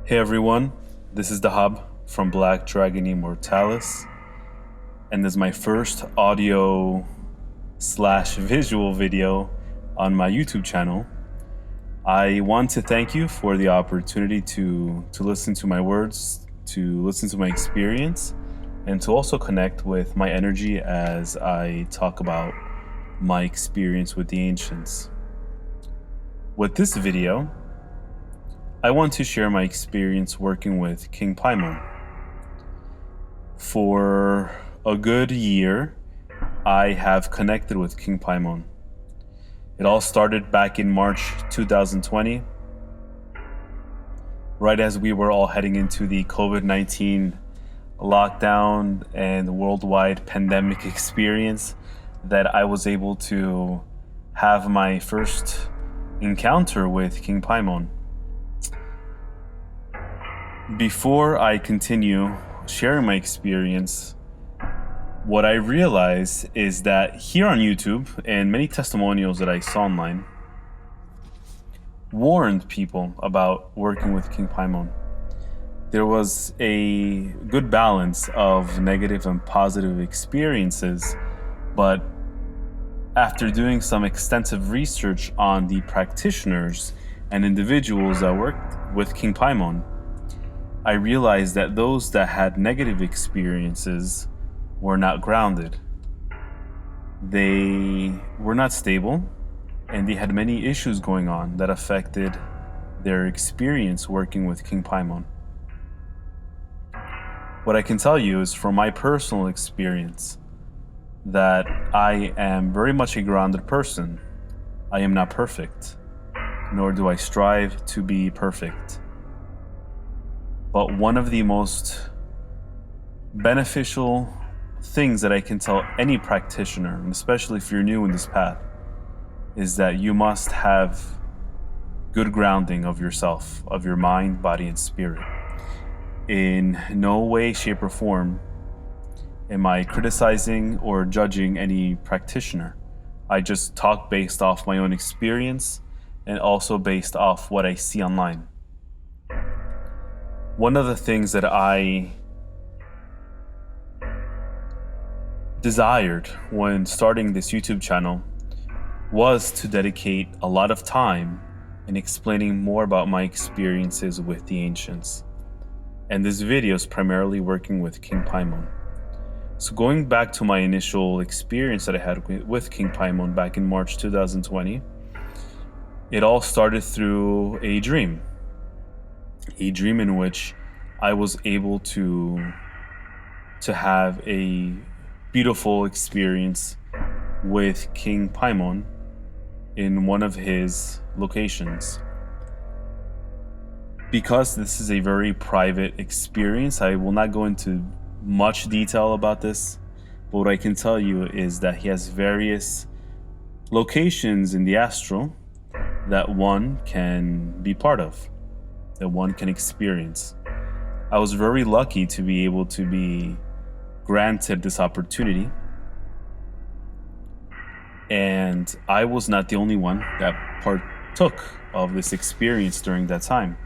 Hey everyone, this is the Hub from Black Dragon Immortalis, and this is my first audio slash visual video on my YouTube channel. I want to thank you for the opportunity to listen to my words, to listen to my experience, and to also connect with my energy as I talk about my experience with the ancients. With this video, I want to share my experience working with King Paimon. For a good year, I have connected with King Paimon. It all started back in March 2020, right as we were all heading into the COVID-19 lockdown and worldwide pandemic experience, that I was able to have my first encounter with King Paimon. Before I continue sharing my experience, what I realized is that here on YouTube and many testimonials that I saw online warned people about working with King Paimon. There was a good balance of negative and positive experiences, but after doing some extensive research on the practitioners and individuals that worked with King Paimon, I realized that those that had negative experiences were not grounded. They were not stable, and they had many issues going on that affected their experience working with King Paimon. What I can tell you is from my personal experience that I am very much a grounded person. I am not perfect, nor do I strive to be perfect. But one of the most beneficial things that I can tell any practitioner, and especially if you're new in this path, is that you must have good grounding of yourself, of your mind, body, and spirit. In no way, shape, or form am I criticizing or judging any practitioner. I just talk based off my own experience and also based off what I see online. One of the things that I desired when starting this YouTube channel was to dedicate a lot of time in explaining more about my experiences with the ancients. And this video is primarily working with King Paimon. So going back to my initial experience that I had with King Paimon back in March 2020, it all started through a dream in which I was able to have a beautiful experience with King Paimon in one of his locations. Because this is a very private experience, I will not go into much detail about this, but what I can tell you is that he has various locations in the astral that one can be part of, that one can experience. I was very lucky to be able to be granted this opportunity, and I was not the only one that partook of this experience during that time.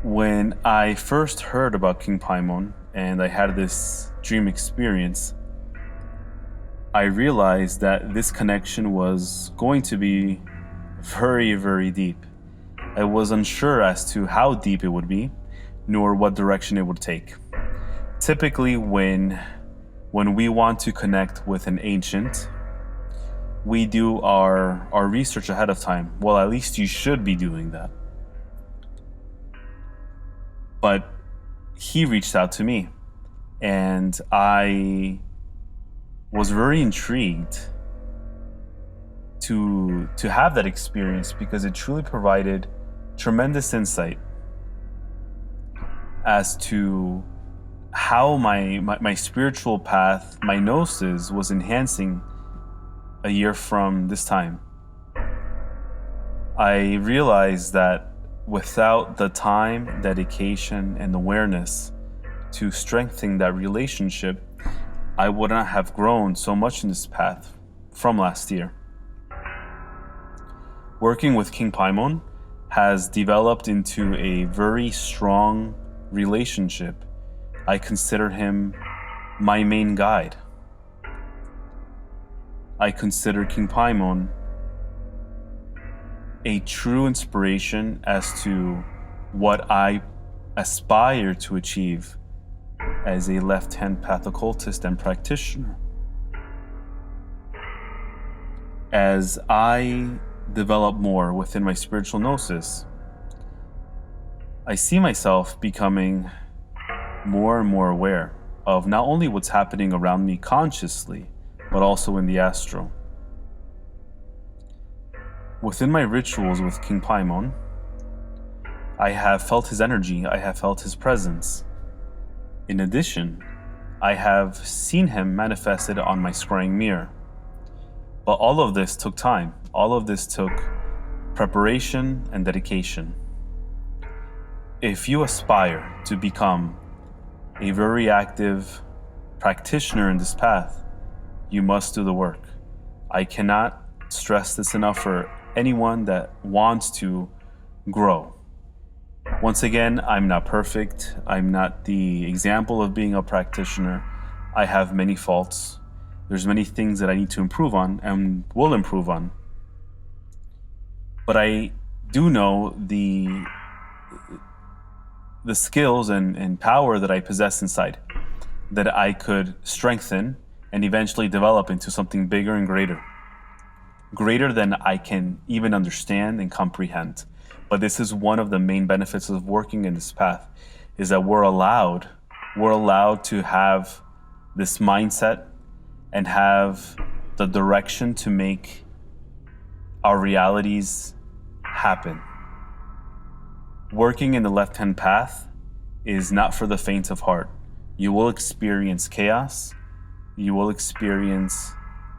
When I first heard about King Paimon and I had this dream experience, I realized that this connection was going to be very, very deep. I was unsure as to how deep it would be, nor what direction it would take. Typically, when we want to connect with an ancient, we do our research ahead of time. Well, at least you should be doing that. But he reached out to me, and I was very intrigued to have that experience because it truly provided tremendous insight as to how my spiritual path, my gnosis, was enhancing a year from this time. I realized that without the time, dedication, and awareness to strengthen that relationship, I would not have grown so much in this path from last year. Working with King Paimon has developed into a very strong relationship. I consider him my main guide. I consider King Paimon a true inspiration as to what I aspire to achieve as a left-hand path occultist and practitioner. As I develop more within my spiritual gnosis, I see myself becoming more and more aware of not only what's happening around me consciously, but also in the astral. Within my rituals with King Paimon, I have felt his energy, I have felt his presence. In addition, I have seen him manifested on my scrying mirror. But all of this took time. All of this took preparation and dedication. If you aspire to become a very active practitioner in this path, you must do the work. I cannot stress this enough for anyone that wants to grow. Once again, I'm not perfect. I'm not the example of being a practitioner. I have many faults. There's many things that I need to improve on and will improve on. But I do know the skills and power that I possess inside that I could strengthen and eventually develop into something bigger and greater than I can even understand and comprehend. But this is one of the main benefits of working in this path, is that we're allowed to have this mindset and have the direction to make our realities happen. Working in the left-hand path is not for the faint of heart. You will experience chaos. You will experience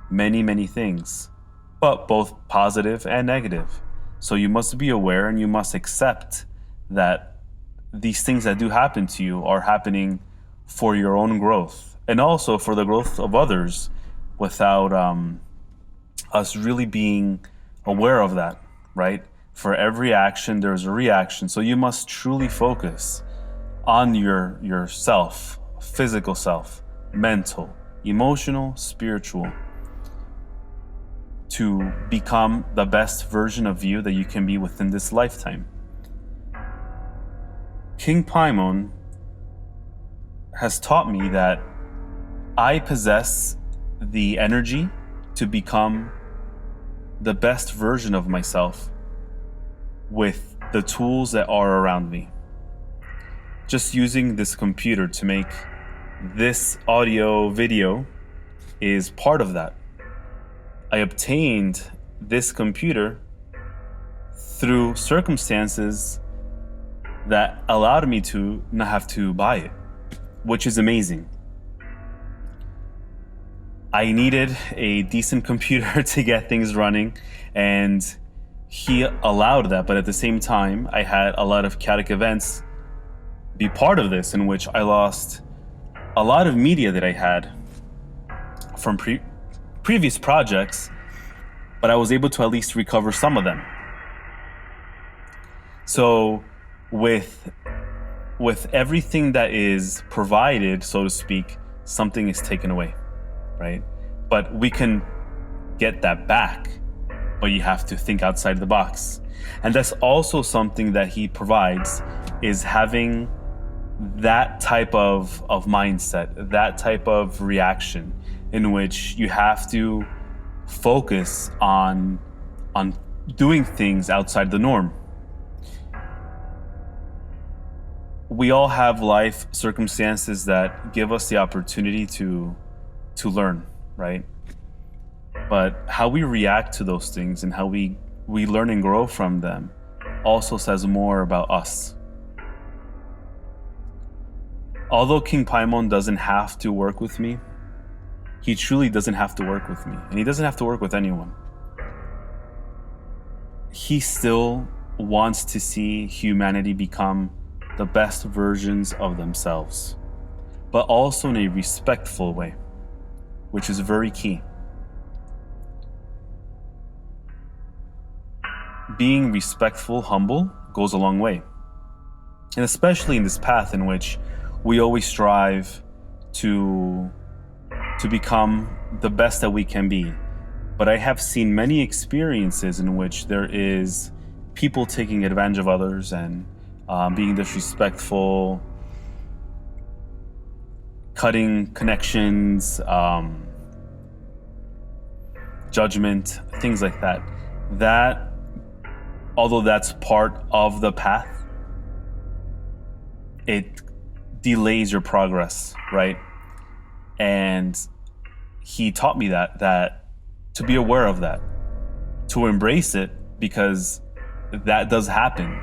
many, many things, but both positive and negative. So you must be aware and you must accept that these things that do happen to you are happening for your own growth and also for the growth of others, without us really being aware of that, right? For every action, there's a reaction. So you must truly focus on your self, physical self, mental, emotional, spiritual, to become the best version of you that you can be within this lifetime. King Paimon has taught me that I possess the energy to become the best version of myself with the tools that are around me. Just using this computer to make this audio video is part of that. I obtained this computer through circumstances that allowed me to not have to buy it, which is amazing. I needed a decent computer to get things running, and he allowed that. But at the same time, I had a lot of chaotic events be part of this, in which I lost a lot of media that I had from previous projects, but I was able to at least recover some of them. So with everything that is provided, so to speak, something is taken away, right? But we can get that back, but you have to think outside the box. And that's also something that he provides, is having that type of mindset, that type of reaction, in which you have to focus on doing things outside the norm. We all have life circumstances that give us the opportunity to learn, right? But how we react to those things and how we learn and grow from them also says more about us. Although King Paimon doesn't have to work with me, he truly doesn't have to work with me, and he doesn't have to work with anyone. He still wants to see humanity become the best versions of themselves, but also in a respectful way, which is very key. being respectful, humble goes a long way. And especially in this path in which we always strive to become the best that we can be. But I have seen many experiences in which there is people taking advantage of others and being disrespectful, cutting connections, judgment, things like that. That, although that's part of the path, it delays your progress, right? And he taught me that to be aware of that, to embrace it, because that does happen.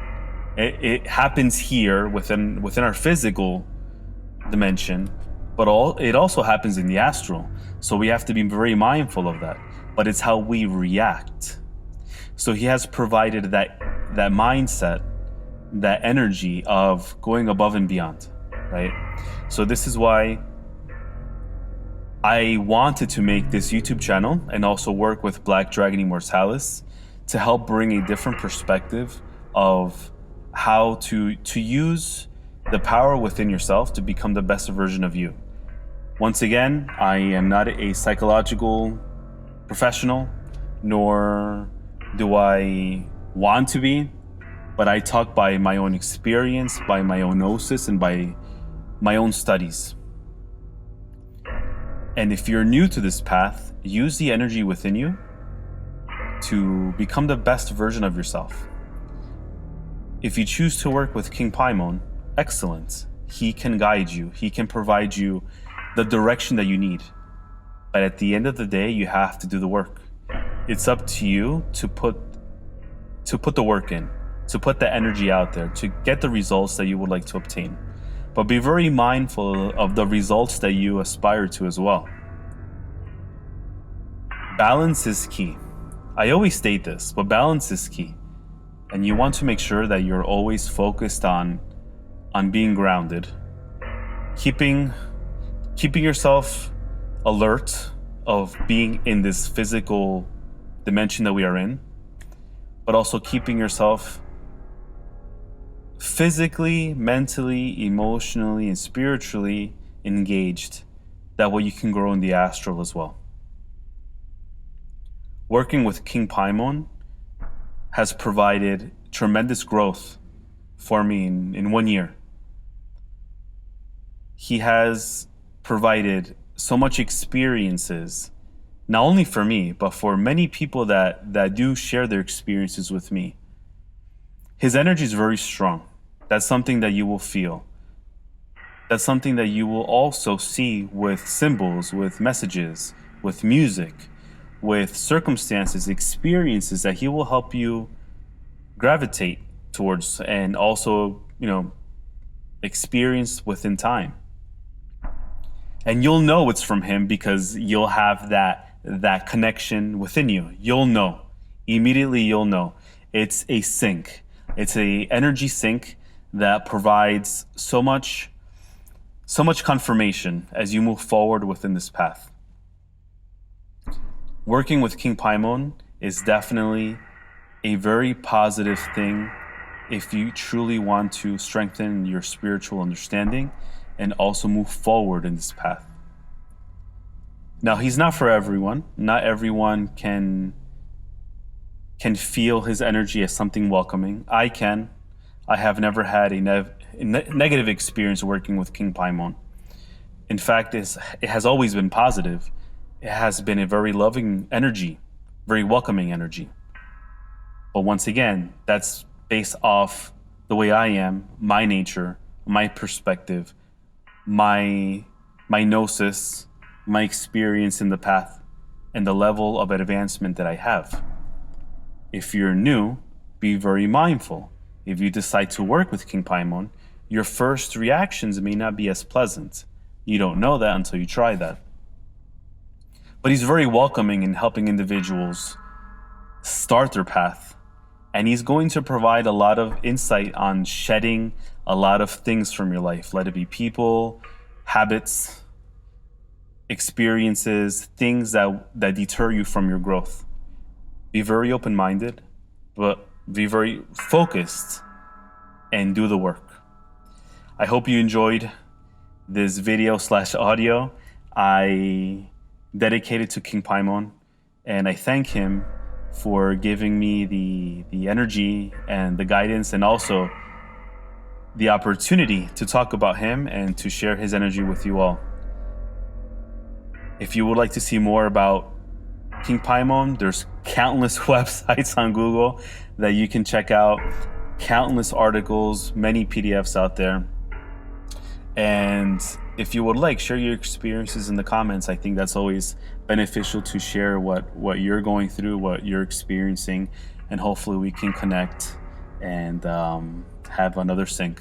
It happens here within our physical dimension, but it also happens in the astral. So we have to be very mindful of that. But it's how we react. So he has provided that mindset, that energy of going above and beyond, right? So this is why I wanted to make this YouTube channel and also work with Black Dragon Immortalis to help bring a different perspective of how to use the power within yourself to become the best version of you. Once again, I am not a psychological professional, nor do I want to be, but I talk by my own experience, by my own gnosis, and by my own studies. And if you're new to this path, use the energy within you to become the best version of yourself. If you choose to work with King Paimon, excellent. He can guide you. He can provide you the direction that you need. But at the end of the day, you have to do the work. It's up to you to put the work in, to put the energy out there, to get the results that you would like to obtain. But be very mindful of the results that you aspire to as well. Balance is key. I always state this, but balance is key. And you want to make sure that you're always focused on being grounded, keeping yourself alert of being in this physical dimension that we are in, but also keeping yourself physically, mentally, emotionally, and spiritually engaged. That way you can grow in the astral as well. Working with King Paimon has provided tremendous growth for me in 1 year. He has provided so much experiences, not only for me, but for many people that do share their experiences with me. His energy is very strong. That's something that you will feel. That's something that you will also see with symbols, with messages, with music, with circumstances, experiences that he will help you gravitate towards and also, experience within time. And you'll know it's from him because you'll have that connection within you. You'll know. Immediately you'll know. It's a sync. It's a energy sync that provides so much confirmation as you move forward within this path. Working with King Paimon is definitely a very positive thing if you truly want to strengthen your spiritual understanding and also move forward in this path. Now, he's not for everyone. Not everyone can feel his energy as something welcoming. I can. I have never had a negative experience working with King Paimon. In fact, it has always been positive. It has been a very loving energy, very welcoming energy. But once again, that's based off the way I am, my nature, my perspective, my gnosis, my experience in the path, and the level of advancement that I have. If you're new, be very mindful. If you decide to work with King Paimon, your first reactions may not be as pleasant. You don't know that until you try that. But he's very welcoming in helping individuals start their path. And he's going to provide a lot of insight on shedding a lot of things from your life. Let it be people, habits, experiences, things that deter you from your growth. Be very open-minded, but be very focused, and do the work. I hope you enjoyed this video / audio I dedicated to King Paimon, and I thank him for giving me the energy and the guidance, and also the opportunity to talk about him and to share his energy with you all. If you would like to see more about King Paimon, there's countless websites on Google that you can check out, countless articles, many PDFs out there. And if you would like, share your experiences in the comments. I think that's always beneficial to share what you're going through, what you're experiencing, and hopefully we can connect and have another sync.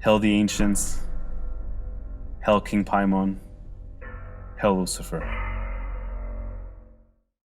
Hail the ancients, hail King Paimon, hail Lucifer.